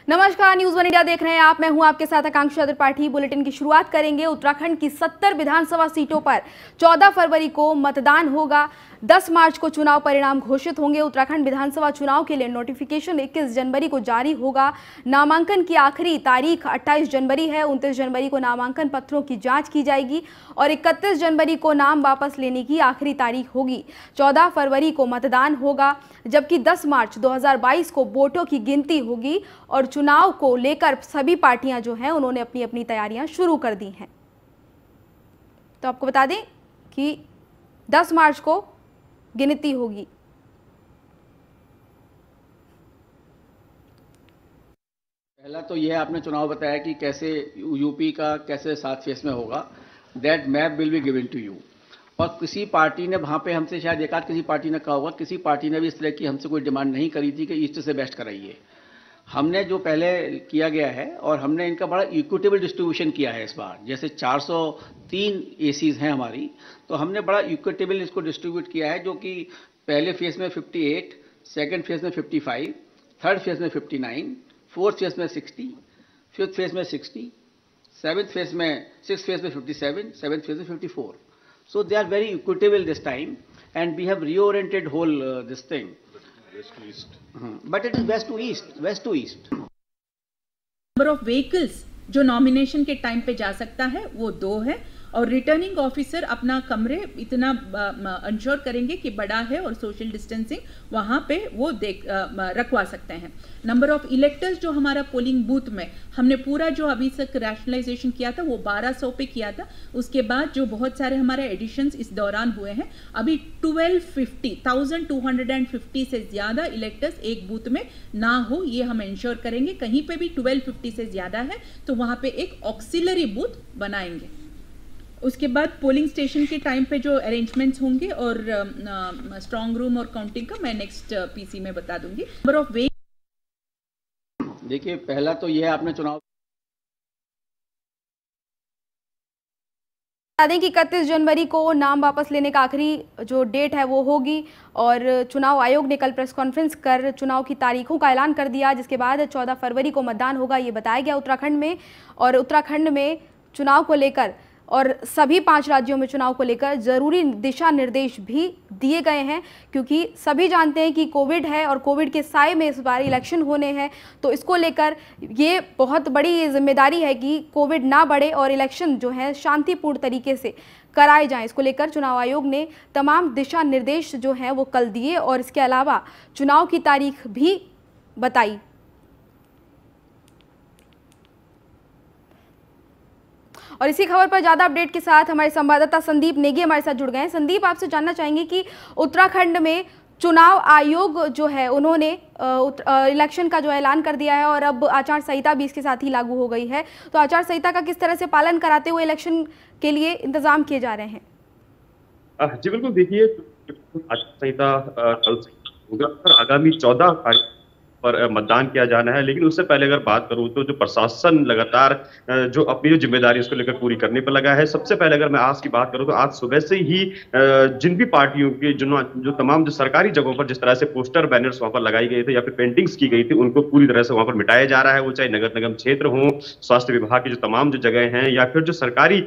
नमस्कार, news one India देख रहे हैं आप। मैं हूं आपके साथ आकांक्षा त्रिपाठी। बुलेटिन की शुरुआत करेंगे। उत्तराखंड की 70 विधानसभा सीटों पर 14 फरवरी को मतदान होगा। 10 मार्च को चुनाव परिणाम घोषित होंगे। उत्तराखंड विधानसभा चुनाव के लिए नोटिफिकेशन 21 जनवरी को जारी होगा। नामांकन की आखिरी तारीख 28 जनवरी है। 29 जनवरी को नामांकन पत्रों की जांच की जाएगी और 31 जनवरी को नाम वापस लेने की आखिरी तारीख होगी। 14 फरवरी को मतदान होगा, जबकि 10 मार्च 2022 को वोटों की गिनती होगी और चुनाव को लेकर सभी पार्टियां जो हैं उन्होंने अपनी अपनी तैयारियां शुरू कर दी हैं। तो आपको बता दें कि 10 मार्च को गिनती होगी। पहला तो यह आपने चुनाव बताया कि कैसे यूपी का कैसे 7 फेज में होगा। That map will be given to you. और किसी पार्टी ने वहां पे हमसे शायद एकाध किसी पार्टी ने कहा होगा, किसी पार्टी ने भी इस तरह की हमसे कोई डिमांड नहीं करी थी कि ईस्ट से वेस्ट कराइए। हमने जो पहले किया गया है और हमने इनका बड़ा इक्विटेबल डिस्ट्रीब्यूशन किया है इस बार। जैसे 403 एसीज हैं हमारी, तो हमने बड़ा इक्विटेबल इसको डिस्ट्रीब्यूट किया है, जो कि पहले फेज में 58, सेकंड फेज में 55, थर्ड फेज में 59, फोर्थ फेज में 60, फिफ्थ फेज में 60, सेवन्थ फेज में 6th फेज में 57, सेवन्थ फेज में 54. So they are very equitable this time, and we have reoriented whole this thing. West to east. But it is west to east, west to east. Number of vehicles जो nomination के time पे जा सकता है वो 2 है और returning officer अपना कमरे इतना इंश्योर करेंगे कि बड़ा है और सोशल डिस्टेंसिंग वहां पे वो रखवा सकते हैं। नंबर ऑफ इलेक्टर्स जो हमारा पोलिंग बूथ में हमने पूरा जो अभी तक रैशनलाइजेशन किया था वो 1200 पे किया था। उसके बाद जो बहुत सारे हमारे एडिशंस इस दौरान हुए हैं, अभी 1250 से ज्यादा इलेक्टर्स एक बूथ में ना हो, ये हम इंश्योर करेंगे। कहीं पे भी 1250 से ज्यादा है तो वहां पे एक ऑक्सिलरी बूथ बनाएंगे। उसके बाद पोलिंग स्टेशन के टाइम पे जो अरेंजमेंट्स होंगे और स्ट्रांग रूम और काउंटिंग का मैं नेक्स्ट पीसी में बता दूंगी। नंबर ऑफ वे देखिए, पहला तो यह आपने चुनाव बता दें कि 31 जनवरी को नाम वापस लेने का आखिरी जो डेट है वो होगी और चुनाव आयोग ने कल प्रेस कॉन्फ्रेंस कर चुनाव की तारीखों का ऐलान कर दिया, जिसके बाद 14 फरवरी को मतदान होगा, ये बताया गया उत्तराखंड में। और उत्तराखंड में चुनाव को लेकर और सभी 5 राज्यों में चुनाव को लेकर जरूरी दिशा निर्देश भी दिए गए हैं, क्योंकि सभी जानते हैं कि कोविड है और कोविड के साए में इस बार इलेक्शन होने हैं। तो इसको लेकर ये बहुत बड़ी जिम्मेदारी है कि कोविड ना बढ़े और इलेक्शन जो है शांतिपूर्ण तरीके से कराए जाएं। इसको लेकर चुनाव आयोग ने तमाम दिशा निर्देश जो हैं वो कल दिए और इसके अलावा चुनाव की तारीख भी बताई। और इसी खबर पर ज्यादा अपडेट के साथ हमारे संवाददाता संदीप नेगी हमारे साथ जुड़ गए हैं। संदीप, आपसे जानना चाहेंगे कि उत्तराखंड में चुनाव आयोग जो है उन्होंने इलेक्शन का जो ऐलान कर दिया है और अब आचार संहिता भी इसके साथ ही लागू हो गई है, तो आचार संहिता का किस तरह से पालन कराते हुए इलेक्शन के लिए इंतजाम किए जा रहे हैं? जी बिल्कुल, देखिए आचार संहिता कल से होगा और आगामी 14 तारीख पर मतदान किया जाना है। लेकिन उससे पहले अगर बात करूं तो जो प्रशासन लगातार जो अपनी जो जिम्मेदारी उसको लेकर पूरी करने पर लगा है। सबसे पहले अगर मैं आज की बात करूं तो आज सुबह से ही जिन भी पार्टियों के जो तमाम जो सरकारी जगहों पर जिस तरह से पोस्टर बैनर्स वहां पर लगाई गई थे या फिर पेंटिंग्स की गई थी, उनको पूरी तरह से वहां पर मिटाया जा रहा है। वो चाहे नगर निगम क्षेत्र हो, स्वास्थ्य विभाग की जो तमाम जो जगह हैं या फिर जो सरकारी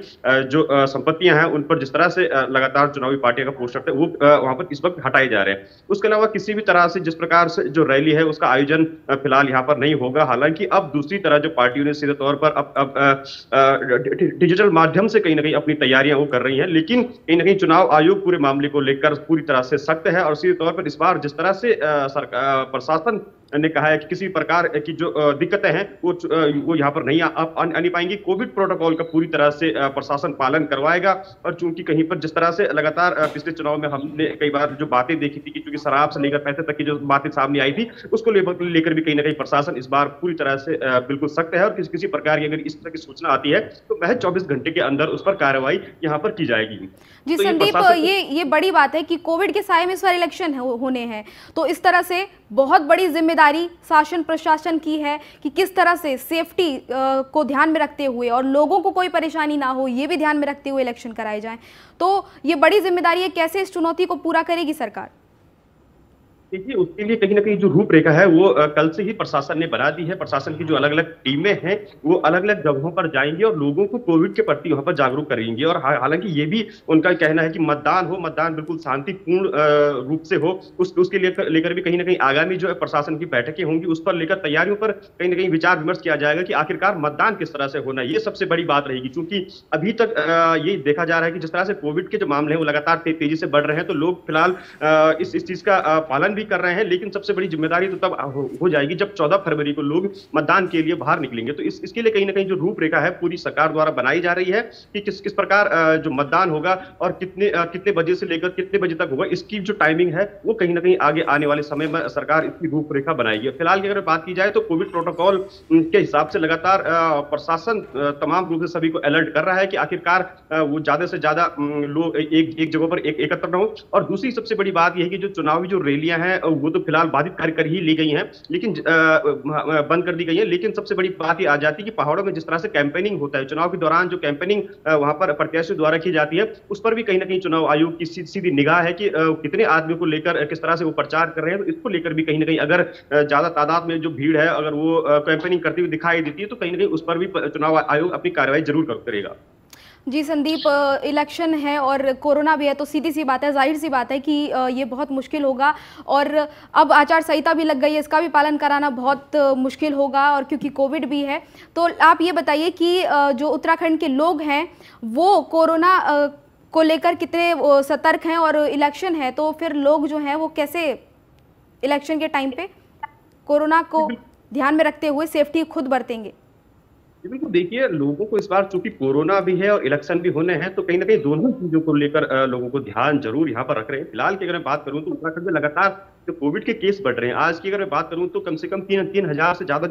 जो संपत्तियां हैं उन पर जिस तरह से लगातार चुनावी पार्टियों का पोस्टर थे वो वहां पर इस वक्त हटाए जा रहे हैं। उसके अलावा किसी भी तरह से जिस प्रकार से जो रैली है उसका आयोजन फिलहाल यहां पर नहीं होगा। हालांकि अब दूसरी तरह जो पार्टियों ने सीधे तौर पर अब डिजिटल माध्यम से कहीं ना कहीं अपनी तैयारियां वो कर रही हैं, लेकिन कहीं ना कहीं चुनाव आयोग पूरे मामले को लेकर पूरी तरह से सख्त है। और सीधे तौर पर इस बार जिस तरह से सरकार प्रशासन ने कहा है कि किसी प्रकार की जो दिक्कतें हैं वो यहाँ पर नहीं आने पाएंगी। कोविड प्रोटोकॉल का पूरी तरह से प्रशासन पालन करवाएगा। और चूंकि कहीं पर जिस तरह से लगातार पिछले चुनाव में हमने कई बार जो बातें देखी थी कि चूंकि शराब से लेकर पैसे तक की जो बातें सामने आई थी, उसको लेकर भी कहीं ना कहीं प्रशासन इस बार पूरी तरह से बिल्कुल सख्त है। और किसी प्रकार की अगर इस तरह की सूचना आती है तो महज 24 घंटे के अंदर उस पर कार्रवाई यहाँ पर की जाएगी। जी तो संदीप, ये बड़ी बात है कि कोविड के साए में इस बार इलेक्शन होने हैं, तो इस तरह से बहुत बड़ी जिम्मेदारी शासन प्रशासन की है कि किस तरह से सेफ्टी को ध्यान में रखते हुए और लोगों को कोई परेशानी ना हो ये भी ध्यान में रखते हुए इलेक्शन कराए जाएं। तो ये बड़ी जिम्मेदारी है, कैसे इस चुनौती को पूरा करेगी सरकार? देखिए, उसके लिए कहीं न कहीं जो रूपरेखा है वो कल से ही प्रशासन ने बना दी है। प्रशासन की जो अलग-अलग टीमें हैं, वो अलग-अलग जगहों पर जाएँगी और लोगों को कोविड के प्रति वहाँ पर जागरूक करेंगी। और हालाँकि ये भी उनका कहना है कि मतदान बिल्कुल शांतिपूर्ण रूप से हो। उसके लेकर भी कहीं न कहीं आगामी जो है प्रशासन की बैठकें होंगी, उस पर लेकर तैयारियों पर कहीं न कहीं विचार-विमर्श किया जाएगा कि आखिरकार मतदान किस तरह से होना है। ये सबसे बड़ी बात रहेगी, चूँकि अभी तक ये देखा जा रहा है कि जिस तरह से कोविड के जो मामले हैं, वो लगातार तेज़ी से बढ़ रहे हैं, तो लोग फिलहाल इस चीज़ का पालन भी कर रहे हैं। लेकिन सबसे बड़ी जिम्मेदारी तो तब हो जाएगी जब 14 फरवरी को लोग मतदान के लिए बाहर निकलेंगे। तो इसके लिए कहीं न कहीं जो रूपरेखा है पूरी सरकार द्वारा बनाई जा रही है कि किस प्रकार जो मतदान होगा और कितने बजे से लेकर कितने बजे तक होगा, इसकी जो टाइमिंग है वो कहीं न कहीं आगे आने वाले समय में सरकार इसकी रूपरेखा बनाएगी। फिलहाल की अगर बात की जाए तो कोविड प्रोटोकॉल के हिसाब से लगातार प्रशासन तमाम रूप से सभी को अलर्ट कर रहा है कि आखिरकार वो ज्यादा से ज्यादा लोग एक जगह पर एकत्र न हो। और दूसरी सबसे बड़ी बात यह है कि जो चुनावी जो रैलियां हैं वो तो फिलहाल बाधित कर ही ली गई हैं, लेकिन बंद कर दी गई है। लेकिन सबसे बड़ी बात ये आ जाती है कि पहाड़ों में जिस तरह से कैंपेनिंग होता है, चुनाव के दौरान जो कैंपेनिंग वहां पर प्रत्याशियों द्वारा की जाती है, उस पर भी कहीं ना कहीं चुनाव आयोग की सीधी निगाह है कि कितने आदमियों को लेकर किस तरह से वो प्रचार कर रहे हैं। तो इसको लेकर भी कहीं ना कहीं अगर ज्यादा तादाद में जो भीड़ है अगर वो कैंपेनिंग करती हुई दिखाई देती है तो कहीं ना कहीं उस पर भी चुनाव आयोग अपनी कार्रवाई जरूर करेगा। जी संदीप, इलेक्शन है और कोरोना भी है, तो सीधी सी बात है, जाहिर सी बात है कि ये बहुत मुश्किल होगा। और अब आचार संहिता भी लग गई है, इसका भी पालन कराना बहुत मुश्किल होगा, और क्योंकि कोविड भी है। तो आप ये बताइए कि जो उत्तराखंड के लोग हैं वो कोरोना को लेकर कितने सतर्क हैं, और इलेक्शन है तो फिर लोग जो हैं वो कैसे इलेक्शन के टाइम पे कोरोना को ध्यान में रखते हुए सेफ्टी खुद बरतेंगे? बिल्कुल, देखिए, लोगों को इस बार चूंकि कोरोना भी है और इलेक्शन भी होने हैं, तो कहीं ना कहीं दोनों चीजों को लेकर लोगों को ध्यान जरूर यहाँ पर रख रहे हैं। फिलहाल की अगर मैं बात करूं तो उत्तराखंड में लगातार जो कोविड के केस बढ़ रहे हैं, आज की अगर मैं बात करूं तो कम से कम 3,000 से ज्यादा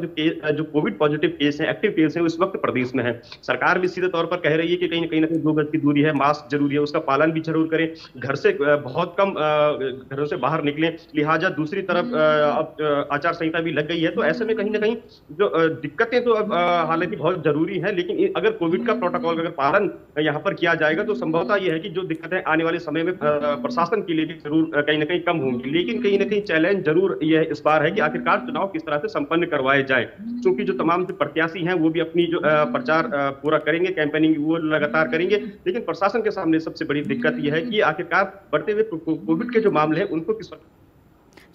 जो कोविड पॉजिटिव केस हैं, एक्टिव केस हैं, इस वक्त प्रदेश में है। सरकार भी सीधे तौर पर कह रही है कि कहीं ना कहीं 2 गज की दूरी है, मास्क जरूरी है, उसका पालन भी जरूर करें, घर से बहुत कम घरों से बाहर निकलें। लिहाजा दूसरी तरफ अब आचार संहिता भी लग गई है, तो ऐसे में कहीं ना कहीं जो दिक्कतें तो अब हालांकि बहुत जरूरी है, लेकिन अगर कोविड का प्रोटोकॉल अगर पालन यहाँ पर किया जाएगा तो संभवतः यह है कि जो दिक्कतें आने वाले समय में प्रशासन के लिए भी जरूर कहीं ना कहीं कम होंगी। लेकिन कहीं ना कहीं चैलेंज जरूर यह इस बार है कि आखिरकार चुनाव किस तरह से संपन्न करवाए जाए, क्योंकि जो तमाम जो प्रत्याशी हैं वो भी अपनी जो प्रचार पूरा करेंगे, कैंपेनिंग वो लगातार करेंगे, लेकिन प्रशासन के सामने सबसे बड़ी दिक्कत यह है कि आखिरकार बढ़ते हुए कोविड के जो मामले हैं उनको किस।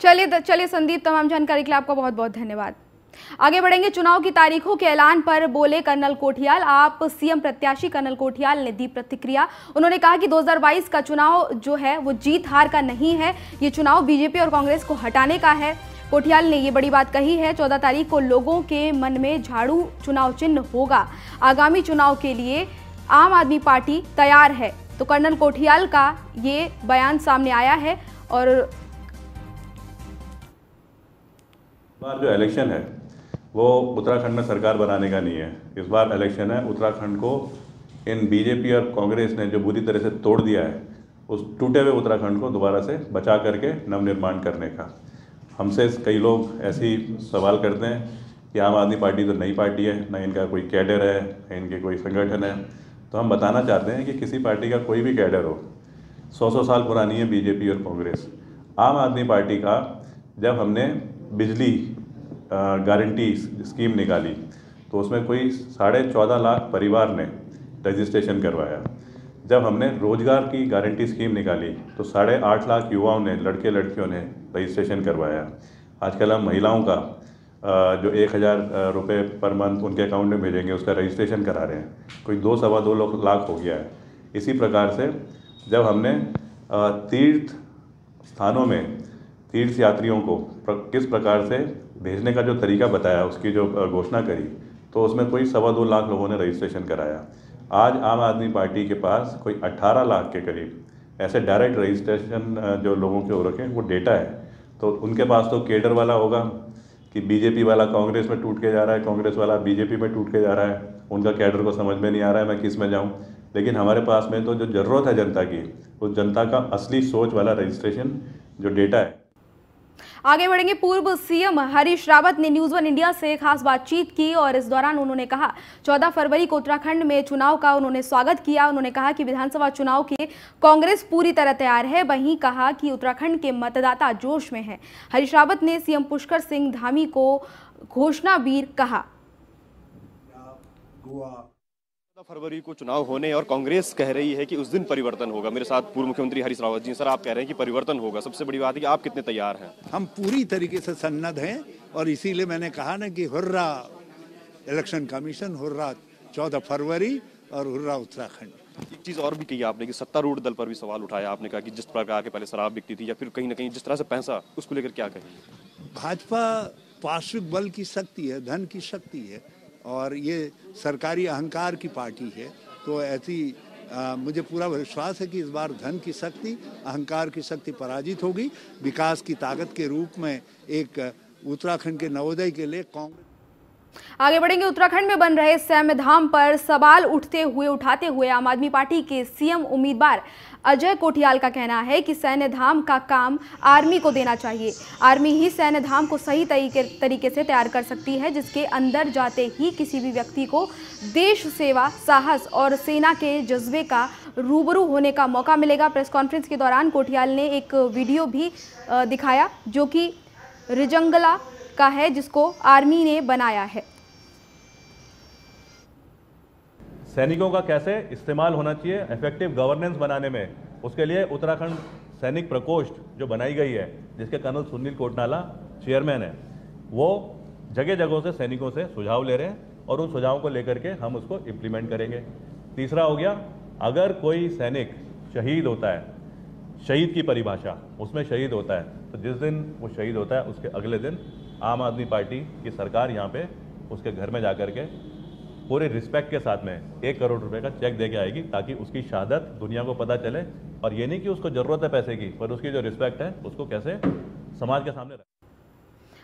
चलिए संदीप, तमाम जानकारी के लिए आपका बहुत बहुत धन्यवाद। आगे बढ़ेंगे। चुनाव की तारीखों के ऐलान पर बोले कर्नल कोठियाल। आप सीएम प्रत्याशी कर्नल कोठियाल ने दी प्रतिक्रिया। उन्होंने कहा कि 2022 का चुनाव जो है वो जीत हार का नहीं है, ये चुनाव बीजेपी और कांग्रेस को हटाने का है। कोठियाल ने ये बड़ी बात कही है। 14 तारीख को लोगों के मन में झाड़ू चुनाव चिन्ह होगा। आगामी चुनाव के लिए आम आदमी पार्टी तैयार है। तो कर्नल कोठियाल का ये बयान सामने आया है। और बार जो इलेक्शन है वो उत्तराखंड में सरकार बनाने का नहीं है। इस बार इलेक्शन है उत्तराखंड को इन बीजेपी और कांग्रेस ने जो बुरी तरह से तोड़ दिया है, उस टूटे हुए उत्तराखंड को दोबारा से बचा करके नवनिर्माण करने का। हमसे कई लोग ऐसे ही सवाल करते हैं कि आम आदमी पार्टी तो नई पार्टी है, ना इनका कोई कैडर है, ना इनके कोई संगठन है। तो हम बताना चाहते हैं कि किसी पार्टी का कोई भी कैडर हो, 100 साल पुरानी है बीजेपी और कांग्रेस। आम आदमी पार्टी का जब हमने बिजली गारंटी स्कीम निकाली तो उसमें कोई 14.5 लाख परिवार ने रजिस्ट्रेशन करवाया। जब हमने रोजगार की गारंटी स्कीम निकाली तो 8.5 लाख युवाओं ने, लड़के लड़कियों ने रजिस्ट्रेशन करवाया। आजकल हम महिलाओं का जो 1,000 रुपये पर मंथ उनके अकाउंट में भेजेंगे उसका रजिस्ट्रेशन करा रहे हैं, कोई 2-2.25 लाख हो गया है। इसी प्रकार से जब हमने तीर्थ स्थानों में तीर्थ यात्रियों को किस प्रकार से भेजने का जो तरीका बताया, उसकी जो घोषणा करी, तो उसमें कोई 2.25 लाख लोगों ने रजिस्ट्रेशन कराया। आज आम आदमी पार्टी के पास कोई 18 लाख के करीब ऐसे डायरेक्ट रजिस्ट्रेशन जो लोगों के हो रखे हैं वो डेटा है। तो उनके पास तो केडर वाला होगा कि बीजेपी वाला कांग्रेस में टूट के जा रहा है, कांग्रेस वाला बीजेपी में टूट के जा रहा है, उनका कैडर को समझ में नहीं आ रहा है मैं किस में जाऊँ। लेकिन हमारे पास में तो जो ज़रूरत है जनता की, उस जनता का असली सोच वाला रजिस्ट्रेशन जो डेटा है। आगे बढ़ेंगे। पूर्व सीएम हरीश रावत ने न्यूज़ वन इंडिया से खास बातचीत की और इस दौरान उन्होंने कहा 14 फरवरी को उत्तराखंड में चुनाव का उन्होंने स्वागत किया। उन्होंने कहा कि विधानसभा चुनाव के कांग्रेस पूरी तरह तैयार है। वहीं कहा कि उत्तराखंड के मतदाता जोश में हैं। हरीश रावत ने सीएम पुष्कर सिंह धामी को घोषणावीर कहा। 14 फरवरी को चुनाव होने और कांग्रेस कह रही है कि उस दिन परिवर्तन होगा। मेरे साथ पूर्व मुख्यमंत्री हरीश रावत जी। सर, आप कह रहे हैं कि परिवर्तन होगा, सबसे बड़ी बात है कि आप कितने तैयार हैं? हम पूरी तरीके से सन्नद्ध हैं और इसीलिए मैंने कहा ना कि हुर्रा इलेक्शन कमीशन, हुर्रा 14 फरवरी और हुर्रा उत्तराखंड। एक चीज और भी कही आपने कि सत्तारूढ़ दल पर भी सवाल उठाया। आपने कहा कि जिस प्रकार के पहले शराब बिकती थी या फिर कहीं ना कहीं जिस तरह से पैसा, उसको लेकर क्या कहें? भाजपा पार्श्विक बल की शक्ति है, धन की शक्ति है और ये सरकारी अहंकार की पार्टी है। तो ऐसी मुझे पूरा विश्वास है कि इस बार धन की शक्ति, अहंकार की शक्ति पराजित होगी। विकास की ताकत के रूप में एक उत्तराखंड के नवोदय के लिए कांग्रेस। आगे बढ़ेंगे। उत्तराखंड में बन रहे सैन्य धाम पर सवाल उठाते हुए आम आदमी पार्टी के सीएम उम्मीदवार अजय कोठियाल का कहना है कि सैन्य धाम का काम आर्मी को देना चाहिए। आर्मी ही सैन्य धाम को सही तरीके से तैयार कर सकती है, जिसके अंदर जाते ही किसी भी व्यक्ति को देश सेवा, साहस और सेना के जज्बे का रूबरू होने का मौका मिलेगा। प्रेस कॉन्फ्रेंस के दौरान कोठियाल ने एक वीडियो भी दिखाया जो कि रिजंगला का है, जिसको आर्मी ने बनाया है। सैनिकों का कैसे इस्तेमाल होना चाहिए इफेक्टिव गवर्नेंस बनाने में, उसके लिए उत्तराखंड सैनिक प्रकोष्ठ जो बनाई गई है, जिसके कर्नल सुनील कोटनाला चेयरमैन है, वो जगह जगहों से सैनिकों से सुझाव ले रहे हैं और उन सुझावों को लेकर के हम उसको इम्प्लीमेंट करेंगे। तीसरा हो गया, अगर कोई सैनिक शहीद होता है, शहीद की परिभाषा उसमें शहीद होता है, तो जिस दिन वो शहीद होता है उसके अगले दिन आम आदमी पार्टी की सरकार यहाँ पे उसके घर में जाकर के पूरे रिस्पेक्ट के साथ में 1 करोड़ रुपए का चेक दे के आएगी, ताकि उसकी शहादत दुनिया को पता चले। और ये नहीं कि उसको जरूरत है पैसे की, पर उसकी जो रिस्पेक्ट है उसको कैसे समाज के सामने रखें।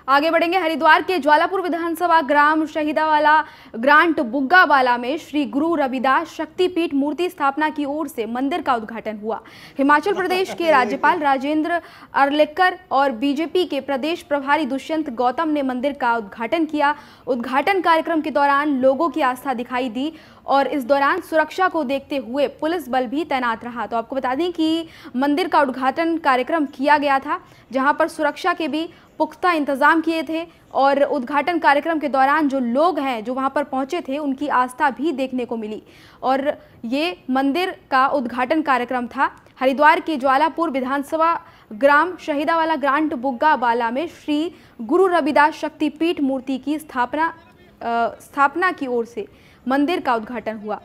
आगे बढ़ेंगे। हरिद्वार के ज्वालापुर विधानसभा ग्राम शहीदावाला ग्रांट बुग्गावाला में श्री गुरु रविदास शक्तिपीठ मूर्ति स्थापना की ओर से मंदिर का उद्घाटन हुआ। हिमाचल प्रदेश के राज्यपाल राजेंद्र अर्लेकर और बीजेपी के प्रदेश प्रभारी दुष्यंत गौतम ने मंदिर का उद्घाटन किया। उद्घाटन कार्यक्रम के दौरान लोगों की आस्था दिखाई दी और इस दौरान सुरक्षा को देखते हुए पुलिस बल भी तैनात रहा। तो आपको बता दें कि मंदिर का उद्घाटन कार्यक्रम किया गया था, जहां पर सुरक्षा के भी पुख्ता इंतजाम किए थे और उद्घाटन कार्यक्रम के दौरान जो लोग हैं जो वहां पर पहुंचे थे, उनकी आस्था भी देखने को मिली। और ये मंदिर का उद्घाटन कार्यक्रम था। हरिद्वार के ज्वालापुर विधानसभा ग्राम शहीदावाला ग्रांट बुग्गावाला में श्री गुरु रविदास शक्तिपीठ मूर्ति की स्थापना की ओर से मंदिर का उद्घाटन हुआ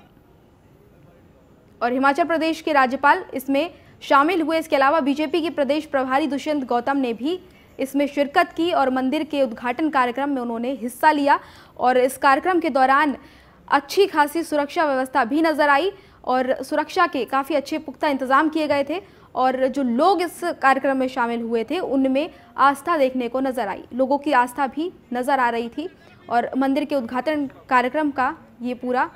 और हिमाचल प्रदेश के राज्यपाल इसमें शामिल हुए। इसके अलावा बीजेपी के प्रदेश प्रभारी दुष्यंत गौतम ने भी इसमें शिरकत की और मंदिर के उद्घाटन कार्यक्रम में उन्होंने हिस्सा लिया। और इस कार्यक्रम के दौरान अच्छी खासी सुरक्षा व्यवस्था भी नजर आई और सुरक्षा के काफ़ी अच्छे पुख्ता इंतजाम किए गए थे और जो लोग इस कार्यक्रम में शामिल हुए थे उनमें आस्था देखने को नजर आई। लोगों की आस्था भी नजर आ रही थी और मंदिर के उद्घाटन कार्यक्रम का ये पूरा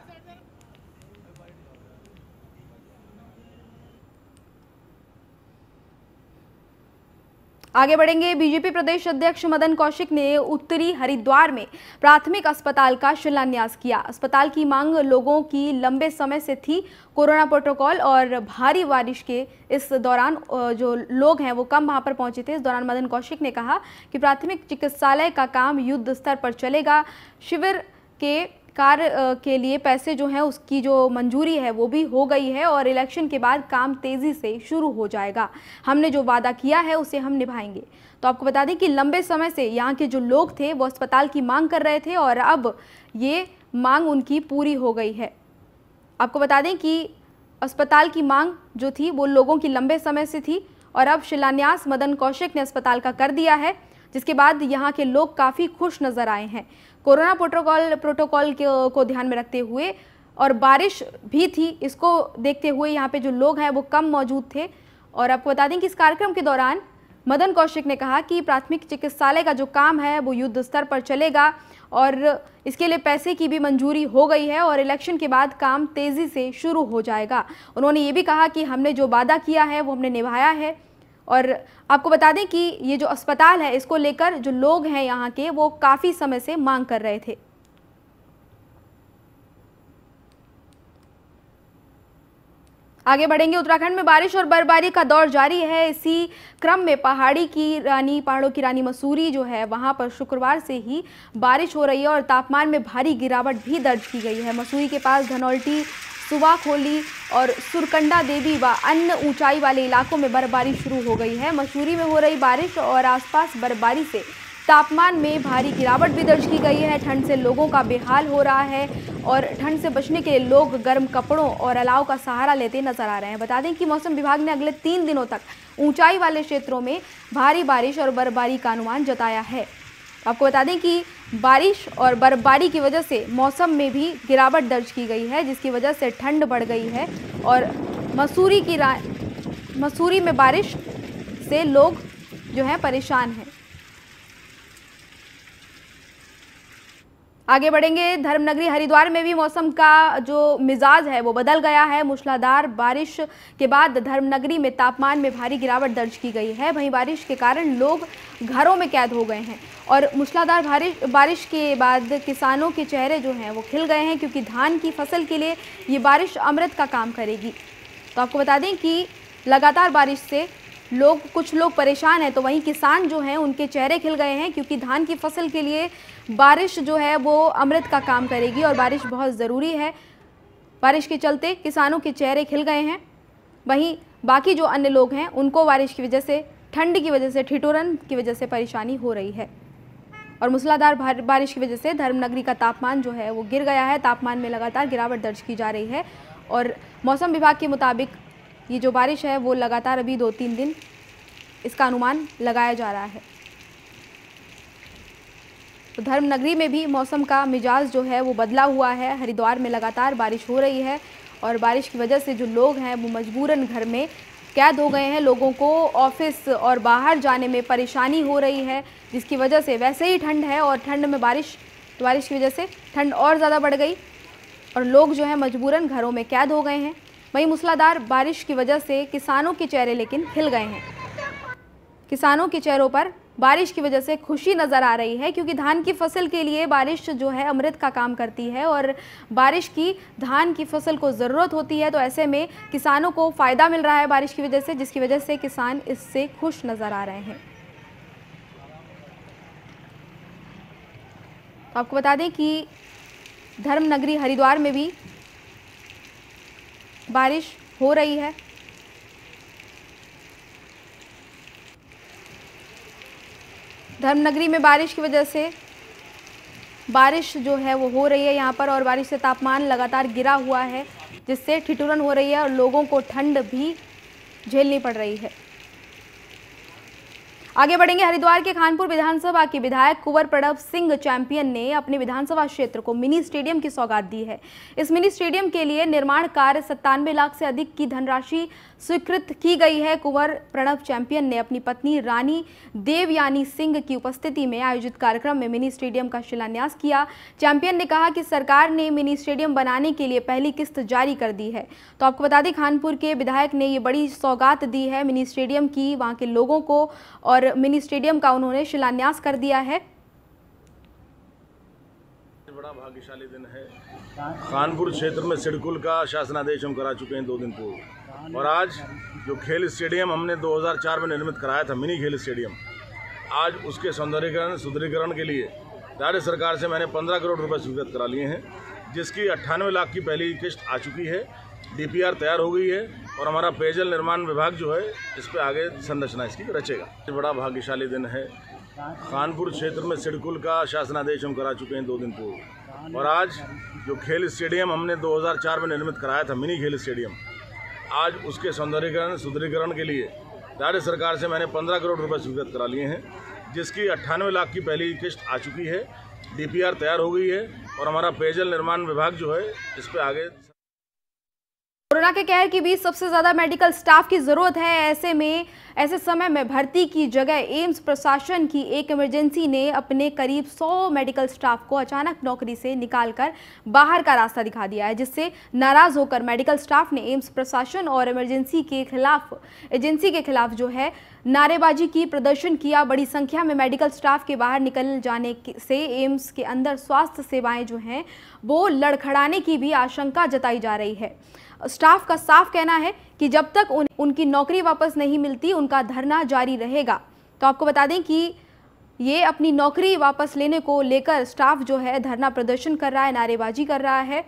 आगे बढ़ेंगे। बीजेपी प्रदेश अध्यक्ष मदन कौशिक ने उत्तरी हरिद्वार में प्राथमिक अस्पताल का शिलान्यास किया। अस्पताल की मांग लोगों की लंबे समय से थी। कोरोना प्रोटोकॉल और भारी बारिश के इस दौरान जो लोग हैं वो कम वहां पर पहुंचे थे। इस दौरान मदन कौशिक ने कहा कि प्राथमिक चिकित्सालय का काम युद्ध स्तर पर चलेगा। शिविर के कार्य के लिए पैसे जो हैं उसकी जो मंजूरी है वो भी हो गई है और इलेक्शन के बाद काम तेज़ी से शुरू हो जाएगा। हमने जो वादा किया है उसे हम निभाएंगे। तो आपको बता दें कि लंबे समय से यहाँ के जो लोग थे वो अस्पताल की मांग कर रहे थे और अब ये मांग उनकी पूरी हो गई है। आपको बता दें कि अस्पताल की मांग जो थी वो लोगों की लंबे समय से थी और अब शिलान्यास मदन कौशिक ने अस्पताल का कर दिया है, जिसके बाद यहाँ के लोग काफ़ी खुश नज़र आए हैं। कोरोना प्रोटोकॉल को ध्यान में रखते हुए और बारिश भी थी, इसको देखते हुए यहाँ पे जो लोग हैं वो कम मौजूद थे। और आपको बता दें कि इस कार्यक्रम के दौरान मदन कौशिक ने कहा कि प्राथमिक चिकित्सालय का जो काम है वो युद्ध स्तर पर चलेगा और इसके लिए पैसे की भी मंजूरी हो गई है और इलेक्शन के बाद काम तेज़ी से शुरू हो जाएगा। उन्होंने ये भी कहा कि हमने जो वादा किया है वो हमने निभाया है और आपको बता दें कि ये जो अस्पताल है इसको लेकर जो लोग हैं यहाँ के वो काफ़ी समय से मांग कर रहे थे। आगे बढ़ेंगे। उत्तराखंड में बारिश और बर्फबारी का दौर जारी है। इसी क्रम में पहाड़ों की रानी मसूरी जो है वहां पर शुक्रवार से ही बारिश हो रही है और तापमान में भारी गिरावट भी दर्ज की गई है। मसूरी के पास धनौल्टी, सुवाखोली और सुरकंडा देवी व अन्य ऊंचाई वाले इलाकों में बर्फबारी शुरू हो गई है। मसूरी में हो रही बारिश और आसपास बर्फबारी से तापमान में भारी गिरावट भी दर्ज की गई है। ठंड से लोगों का बेहाल हो रहा है और ठंड से बचने के लिए लोग गर्म कपड़ों और अलाव का सहारा लेते नजर आ रहे हैं। बता दें कि मौसम विभाग ने अगले 3 दिनों तक ऊंचाई वाले क्षेत्रों में भारी बारिश और बर्फबारी का अनुमान जताया है। आपको बता दें कि बारिश और बर्फबारी की वजह से मौसम में भी गिरावट दर्ज की गई है, जिसकी वजह से ठंड बढ़ गई है और मसूरी में बारिश से लोग जो है परेशान हैं। आगे बढ़ेंगे। धर्मनगरी हरिद्वार में भी मौसम का जो मिजाज है वो बदल गया है। मूसलाधार बारिश के बाद धर्मनगरी में तापमान में भारी गिरावट दर्ज की गई है। वहीं बारिश के कारण लोग घरों में कैद हो गए हैं और मूसलाधार बारिश के बाद किसानों के चेहरे जो हैं वो खिल गए हैं, क्योंकि धान की फसल के लिए ये बारिश अमृत का काम करेगी। तो आपको बता दें कि लगातार बारिश से कुछ लोग परेशान हैं, तो वहीं किसान जो हैं उनके चेहरे खिल गए हैं, क्योंकि धान की फसल के लिए बारिश जो है वो अमृत का काम करेगी और बारिश बहुत ज़रूरी है। बारिश के चलते किसानों के चेहरे खिल गए हैं। वहीं बाकी जो अन्य लोग हैं उनको बारिश की वजह से, ठंड की वजह से, ठिठुरन की वजह से परेशानी हो रही है और मूसलाधार बारिश की वजह से धर्मनगरी का तापमान जो है वो गिर गया है। तापमान में लगातार गिरावट दर्ज की जा रही है और मौसम विभाग के मुताबिक ये जो बारिश है वो लगातार अभी 2-3 दिन इसका अनुमान लगाया जा रहा है। तो धर्मनगरी में भी मौसम का मिजाज जो है वो बदला हुआ है। हरिद्वार में लगातार बारिश हो रही है और बारिश की वजह से जो लोग हैं वो मजबूरन घर में कैद हो गए हैं। लोगों को ऑफिस और बाहर जाने में परेशानी हो रही है, जिसकी वजह से वैसे ही ठंड है और ठंड में बारिश की वजह से ठंड और ज़्यादा बढ़ गई और लोग जो है मजबूरन घरों में कैद हो गए हैं। वहीं मूसलाधार बारिश की वजह से किसानों के चेहरे लेकिन खिल गए हैं। किसानों के चेहरों पर बारिश की वजह से खुशी नज़र आ रही है, क्योंकि धान की फसल के लिए बारिश जो है अमृत का काम करती है और बारिश की धान की फसल को ज़रूरत होती है। तो ऐसे में किसानों को फ़ायदा मिल रहा है बारिश की वजह से, जिसकी वजह से किसान इससे खुश नज़र आ रहे हैं। तो आपको बता दें कि धर्मनगरी हरिद्वार में भी बारिश हो रही है। धर्मनगरी में बारिश की वजह से बारिश जो है वो हो रही है यहाँ पर और बारिश से तापमान लगातार गिरा हुआ है, जिससे ठिठुरन हो रही है और लोगों को ठंड भी झेलनी पड़ रही है। आगे बढ़ेंगे। हरिद्वार के खानपुर विधानसभा के विधायक कुंवर प्रणव सिंह चैंपियन ने अपने विधानसभा क्षेत्र को मिनी स्टेडियम की सौगात दी है। इस मिनी स्टेडियम के लिए निर्माण कार्य 97 लाख से अधिक की धनराशि स्वीकृत की गई है। कुंवर प्रणव चैंपियन ने अपनी पत्नी रानी देवयानी सिंह की उपस्थिति में आयोजित कार्यक्रम में मिनी स्टेडियम का शिलान्यास किया। चैंपियन ने कहा कि सरकार ने मिनी स्टेडियम बनाने के लिए पहली किस्त जारी कर दी है। तो आपको बता दें, खानपुर के विधायक ने ये बड़ी सौगात दी है मिनी स्टेडियम की वहाँ के लोगों को और मिनी स्टेडियम का उन्होंने शिलान्यास कर दिया है। बड़ा भाग्यशाली दिन है। खानपुर क्षेत्र में सिडकुल का शासनादेश हम करा चुके हैं 2 दिन पूर्व और आज जो खेल स्टेडियम हमने 2004 में निर्मित कराया था, मिनी खेल स्टेडियम, आज उसके सौंदर्यीकरण सुदृढ़ीकरण के लिए राज्य सरकार से मैंने 15 करोड़ रुपए स्वीकृत करा लिए हैं, जिसकी 98 लाख की पहली किस्त आ चुकी है। DPR तैयार हो गई है और हमारा पेयजल निर्माण विभाग जो है इस पे आगे संरचना इसकी रचेगा। बड़ा भाग्यशाली दिन है। खानपुर क्षेत्र में सिडकुल का शासनादेश हम करा चुके हैं 2 दिन पूर्व और आज जो खेल स्टेडियम हमने 2004 में निर्मित कराया था, मिनी खेल स्टेडियम, आज उसके सौंदर्यीकरण सुदृढ़ीकरण के लिए राज्य सरकार से मैंने 15 करोड़ रुपए स्वीकृत करा लिए हैं, जिसकी 98 लाख की पहली किस्त आ चुकी है। DPR तैयार हो गई है और हमारा पेयजल निर्माण विभाग जो है इस पे आगे। कोरोना के कहर के बीच सबसे ज्यादा मेडिकल स्टाफ की जरूरत है। ऐसे में ऐसे समय में भर्ती की जगह एम्स प्रशासन की एक इमरजेंसी ने अपने करीब 100 मेडिकल स्टाफ को अचानक नौकरी से निकालकर बाहर का रास्ता दिखा दिया है, जिससे नाराज होकर मेडिकल स्टाफ ने एम्स प्रशासन और एजेंसी के खिलाफ जो है नारेबाजी की, प्रदर्शन किया। बड़ी संख्या में मेडिकल स्टाफ के बाहर निकल जाने से एम्स के अंदर स्वास्थ्य सेवाएं जो हैं वो लड़खड़ाने की भी आशंका जताई जा रही है। स्टाफ का साफ कहना है कि जब तक उनकी नौकरी वापस नहीं मिलती उनका धरना जारी रहेगा। तो आपको बता दें कि ये अपनी नौकरी वापस लेने को लेकर स्टाफ जो है धरना प्रदर्शन कर रहा है, नारेबाजी कर रहा है।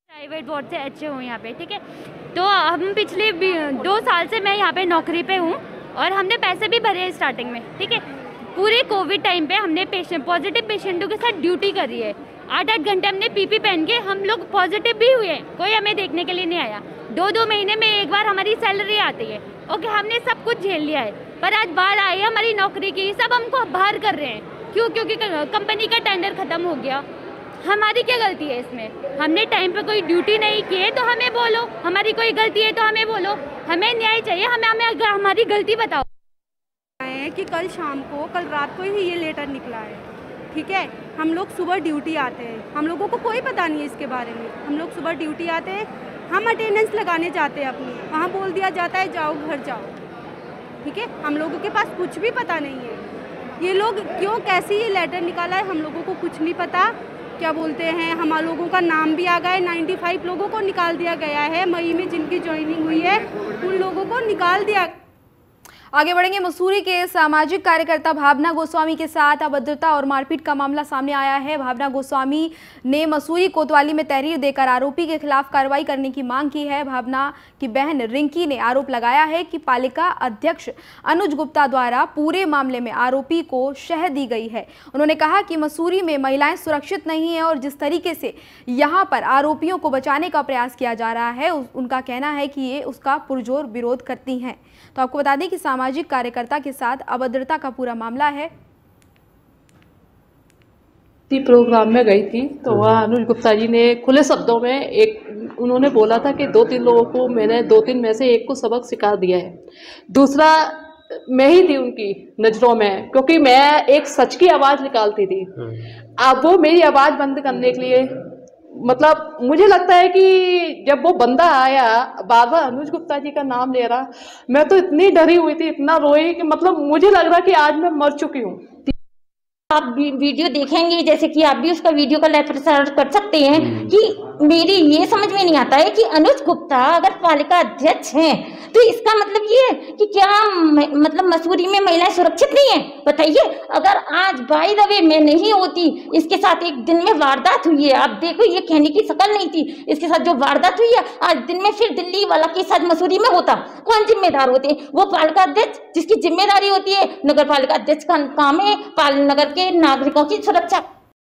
प्राइवेट बोर्ड से अच्छे हूँ यहाँ पे, ठीक है। तो हम पिछले 2 साल से मैं यहाँ पे नौकरी पे हूँ और हमने पैसे भी भरे हैं स्टार्टिंग में, ठीक है। पूरे कोविड टाइम पे हमने पॉजिटिव पेशेंटों के साथ ड्यूटी करी है। 8-8 घंटे हमने पीपी पहन के, हम लोग पॉजिटिव भी हुए, कोई हमें देखने के लिए नहीं आया। 2-2 महीने में एक बार हमारी सैलरी आती है। ओके, हमने सब कुछ झेल लिया है, पर आज बाढ़ आई है हमारी नौकरी की, सब हमको बाहर कर रहे हैं। क्यों? क्योंकि कंपनी का टेंडर खत्म हो गया। हमारी क्या गलती है इसमें? हमने टाइम पे कोई ड्यूटी नहीं की है तो हमें बोलो, हमारी कोई गलती है तो हमें बोलो। हमें न्याय चाहिए, हमें हमारी गलती बताओ। कि कल शाम को, कल रात को ही ये लेटर निकला है, ठीक है। हम लोग सुबह ड्यूटी आते हैं, हम लोगों को कोई पता नहीं है इसके बारे में। हम लोग सुबह ड्यूटी आते हैं, हम अटेंडेंस लगाने जाते हैं अपनी, वहाँ बोल दिया जाता है जाओ घर जाओ, ठीक है। हम लोगों के पास कुछ भी पता नहीं है। ये लोग क्यों, कैसे ये लेटर निकाला है हम लोगों को कुछ नहीं पता। क्या बोलते हैं, हमारे लोगों का नाम भी आ गया है, 95 लोगों को निकाल दिया गया है। मई में जिनकी ज्वाइनिंग हुई है उन लोगों को निकाल दिया। आगे बढ़ेंगे। मसूरी के सामाजिक कार्यकर्ता भावना गोस्वामी के साथ अभद्रता और मारपीट का मामला सामने आया है। भावना गोस्वामी ने मसूरी कोतवाली में तहरीर देकर आरोपी के खिलाफ कार्रवाई करने की मांग की है। भावना की बहन रिंकी ने आरोप लगाया है कि पालिका अध्यक्ष अनुज गुप्ता द्वारा पूरे मामले में आरोपी को शह दी गई है। उन्होंने कहा कि मसूरी में महिलाएं सुरक्षित नहीं है और जिस तरीके से यहाँ पर आरोपियों को बचाने का प्रयास किया जा रहा है, उनका कहना है कि ये उसका पुरजोर विरोध करती हैं। तो आपको बता दें कि सामाजिक कार्यकर्ता के साथ अभद्रता का पूरा मामला है। प्रोग्राम में गई थी तो वहाँ अनुज गुप्ता जी ने खुले शब्दों में उन्होंने बोला था कि 2-3 लोगों को, मैंने 2-3 में से एक को सबक सिखा दिया है। दूसरा मैं ही थी उनकी नज़रों में, क्योंकि मैं एक सच की आवाज़ निकालती थी। अब वो मेरी आवाज़ बंद करने के लिए, मतलब मुझे लगता है कि जब वो बंदा आया बार बार अनुज गुप्ता जी का नाम ले रहा, मैं तो इतनी डरी हुई थी, इतना रोई कि मतलब मुझे लग रहा कि आज मैं मर चुकी हूँ। आप वीडियो देखेंगे, जैसे कि आप भी उसका वीडियो का लाइव प्रसारण कर सकते हैं, कि मेरी ये समझ में नहीं आता है कि अनुज गुप्ता अगर पालिका अध्यक्ष हैं तो इसका मतलब ये है कि क्या मतलब मसूरी में महिलाएं सुरक्षित नहीं है? बताइए। अगर आज बाय द वे मैं नहीं होती, इसके साथ एक दिन में वारदात हुई है, आप देखो ये कहने की शक्ल नहीं थी, इसके साथ जो वारदात हुई है आज दिन में फिर दिल्ली वाला के साथ मसूरी में होता, कौन जिम्मेदार होते? वो पालिका अध्यक्ष, जिसकी जिम्मेदारी होती है नगर पालिका अध्यक्ष का काम है नगर के नागरिकों की सुरक्षा।